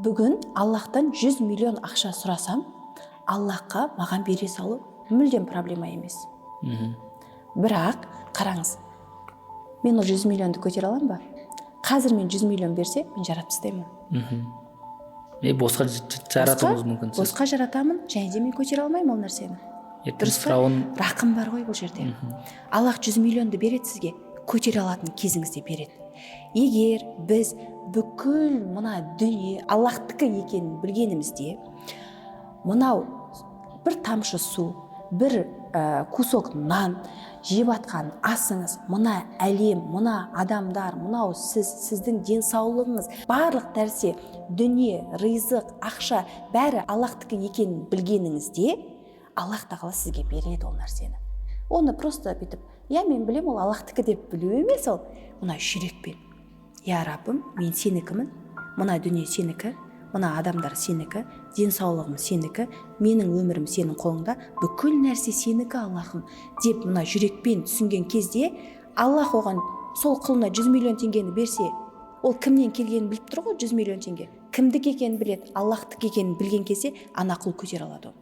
бүгін Аллахтан 100 миллион ақша сұрасам, Аллахқа маған бере салу мүлдем проблема емес. Бірақ қараңыз, мен ол 100 миллионды көтере аламын ба? Қазір мен 100 миллион берсе, мен жаратып тастаймын. Босқа жаратуыңыз мүмкін. Босқа жаратамын, және де мен көтере алмаймын ол нәрсені. Дұрыс па? Рақым бар ғой бұл жерде. Аллах 100 миллионды береді сізге, көтере алатын кезіңізде береді. Егер біз бүкіл мына дүние Аллахтікі екенін білгенімізде, мынау бір тамшы су, бір кусок нан, жеп атқан асыңыз, мына әлем, мына адамдар, мынау сіздің денсаулығыңыз, барлық нәрсе, дүние, ризық, ақша, бәрі Аллахтікі екенін білгеніңізде, Аллах тағала сізге береді ол нәрсені. Оны просто бүйтіп, мен білем, ол Аллахтікі деп білу емес ол. Мына жүрекпен. Раббым, мен сенікімін, мына дүние сенікі, мына адамдар сенікі, денсаулығым сенікі, менің өмірім сенің қолыңда, бүкіл нәрсе сенікі, Аллахым, деп мына жүрекпен түсінген кезде, Аллах оған сол құлына 100 миллион теңгені берсе, ол кімнен келгенін біліп тұр ғой, 100 миллион теңге. Кімдік екенін біледі, Аллахтық екенін білген кезде, ана құл көтере алады.